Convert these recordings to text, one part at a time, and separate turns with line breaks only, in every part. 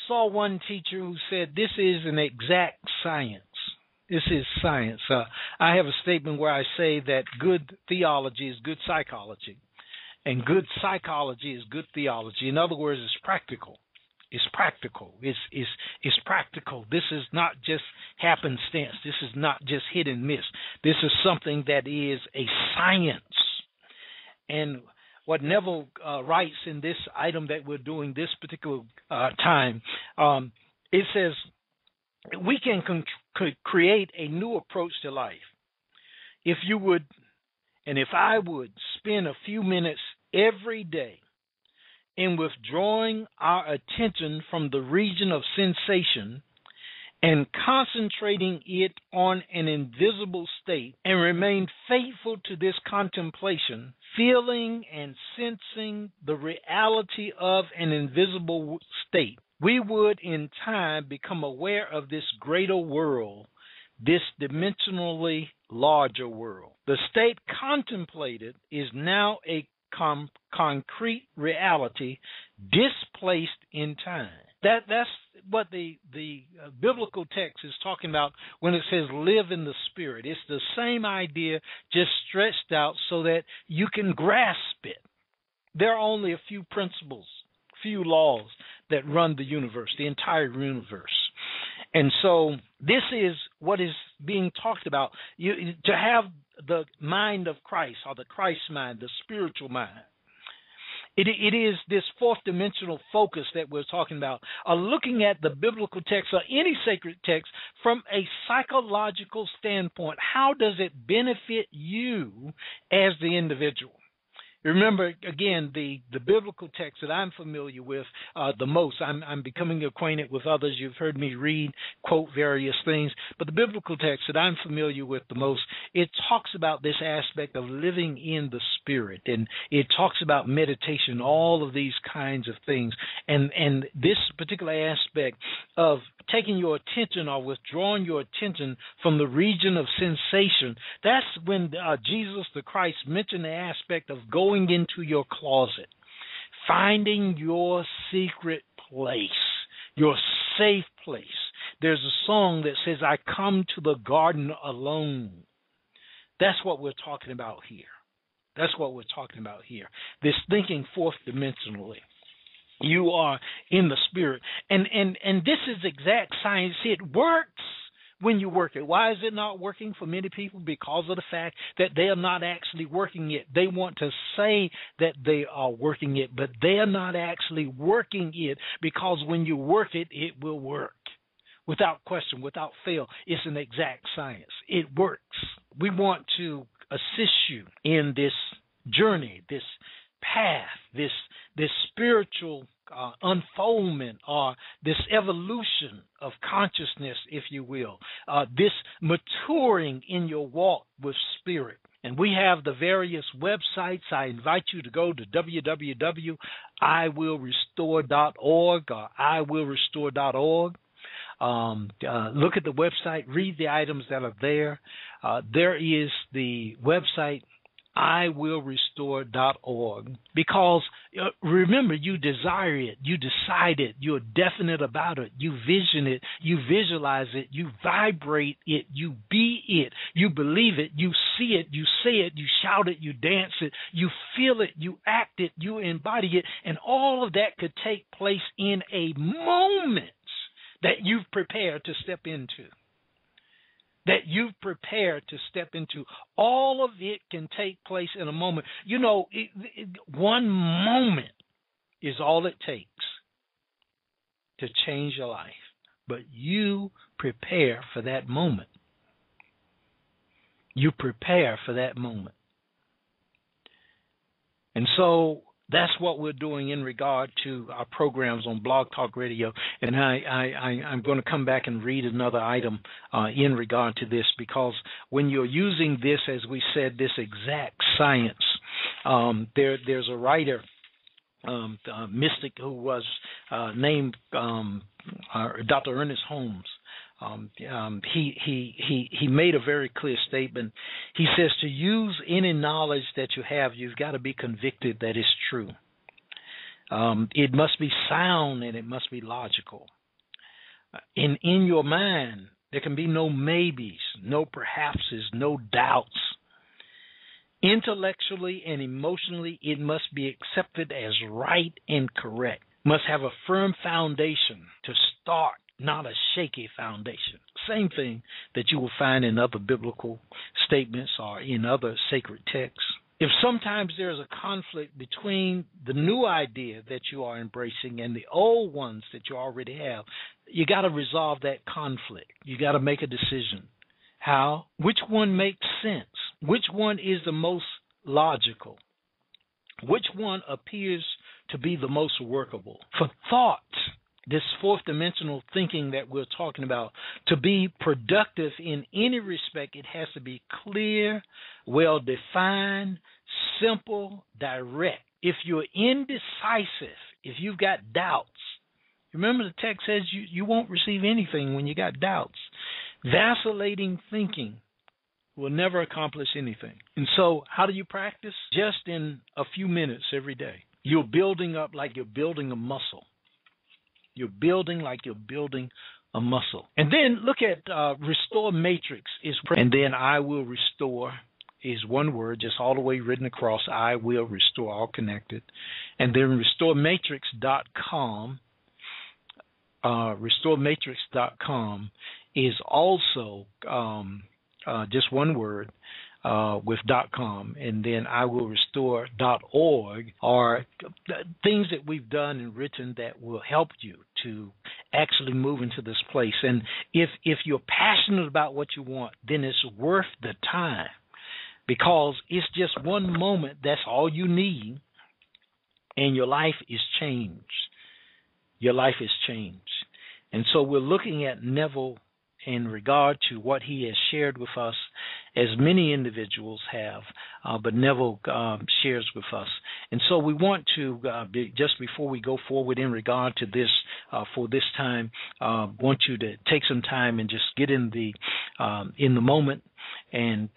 saw one teacher who said this is an exact science. This is science. I have a statement where I say that good theology is good psychology, and good psychology is good theology. In other words, it's practical. It's practical. It's practical. This is not just happenstance. This is not just hit and miss. This is something that is a science. And what Neville writes in this item that we're doing this particular time, it says we can create a new approach to life. If you would, and if I would, spend a few minutes every day in withdrawing our attention from the region of sensation and concentrating it on an invisible state, and remain faithful to this contemplation, feeling and sensing the reality of an invisible state, we would in time become aware of this greater world, this dimensionally larger world. The state contemplated is now a concrete reality displaced in time. That's what the biblical text is talking about when it says live in the Spirit. It's the same idea, just stretched out so that you can grasp it. There are only a few principles, few laws that run the universe, the entire universe. And so this is what is being talked about. To have the mind of Christ, or the Christ mind, the spiritual mind. It is this fourth dimensional focus that we're talking about, looking at the biblical text or any sacred text from a psychological standpoint. How does it benefit you as the individual? Remember, again, the biblical text that I'm familiar with the most. I'm becoming acquainted with others. You've heard me read, quote various things. But the biblical text that I'm familiar with the most, it talks about this aspect of living in the Spirit. And it talks about meditation, all of these kinds of things. And this particular aspect of taking your attention or withdrawing your attention from the region of sensation, that's when Jesus the Christ mentioned the aspect of going into your closet, finding your secret place, your safe place. There's a song that says, I come to the garden alone. That's what we're talking about here. That's what we're talking about here. This thinking fourth dimensionally. You are in the Spirit. And this is exact science. It works when you work it. Why is it not working for many people? Because of the fact that they are not actually working it. They want to say that they are working it, but they are not actually working it, because when you work it, it will work. Without question, without fail. It's an exact science. It works. We want to assist you in this journey, this path, this spiritual unfoldment, or this evolution of consciousness, if you will, this maturing in your walk with Spirit. And we have the various websites. I invite you to go to www.iwillrestore.org or iwillrestore.org. Look at the website, read the items that are there. There is the website, iwillrestore.org, because remember, you desire it, you decide it, you're definite about it, you vision it, you visualize it, you vibrate it, you be it, you believe it, you see it, you say it, you shout it, you dance it, you feel it, you act it, you embody it, and all of that could take place in a moment that you've prepared to step into. That you've prepared to step into. All of it can take place in a moment. You know, one moment is all it takes to change your life. But you prepare for that moment. You prepare for that moment. And so that's what we're doing in regard to our programs on Blog Talk Radio. And I'm going to come back and read another item in regard to this, because when you're using this, as we said, this exact science, there's a writer, a mystic who was named Dr. Ernest Holmes. He made a very clear statement. He says, to use any knowledge that you have, you've got to be convicted that it's true. It must be sound and it must be logical. In your mind, there can be no maybes, no perhapses, no doubts. Intellectually and emotionally, it must be accepted as right and correct. Must have a firm foundation to start, not a shaky foundation. Same thing that you will find in other biblical statements or in other sacred texts. If sometimes there's a conflict between the new idea that you are embracing and the old ones that you already have, you got to resolve that conflict. You got to make a decision. How? Which one makes sense? Which one is the most logical? Which one appears to be the most workable? For thought, this fourth dimensional thinking that we're talking about, to be productive in any respect, it has to be clear, well-defined, simple, direct. If you're indecisive, if you've got doubts, remember the text says you won't receive anything when you got doubts. Vacillating thinking will never accomplish anything. And so how do you practice? Just in a few minutes every day. You're building up like you're building a muscle. You're building like you're building a muscle. And then look at restore matrix. And then I will restore is one word, just all the way written across. I will restore, all connected. And then restorematrix.com. Restorematrix.com is also just one word with .com, and then I will restore.org are things that we've done and written that will help you to actually move into this place. And if you're passionate about what you want, then it's worth the time, because it's just one moment, that's all you need, and your life is changed. Your life is changed. And so we're looking at Neville in regard to what he has shared with us, as many individuals have, but Neville shares with us. And so we want to, just before we go forward in regard to this, for this time, want you to take some time and just get in the moment and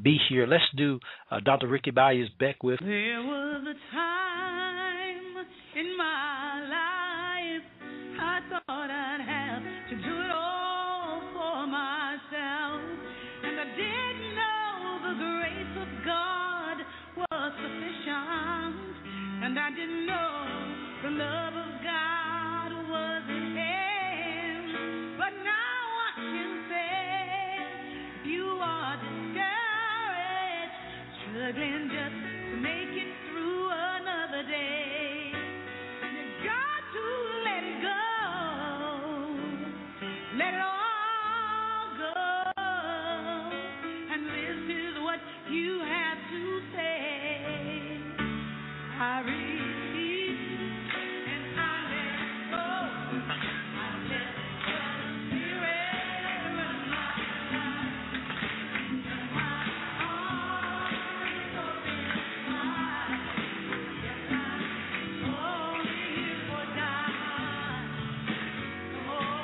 be here. Let's do Dr. Ricky Byers Beck with
There was a time in my life I thought I'd have to do it all for myself, and I didn't know the grace of God was sufficient, and I didn't know the love of God was in him. But now I can say, if you are discouraged, struggling just to make it through another day, you got to let it go. Let it all go. And this is what you have to say. I release and I let go. I let the Spirit run my life. And my heart is open wide. Yes, I'm only here for God. Oh,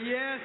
Yes.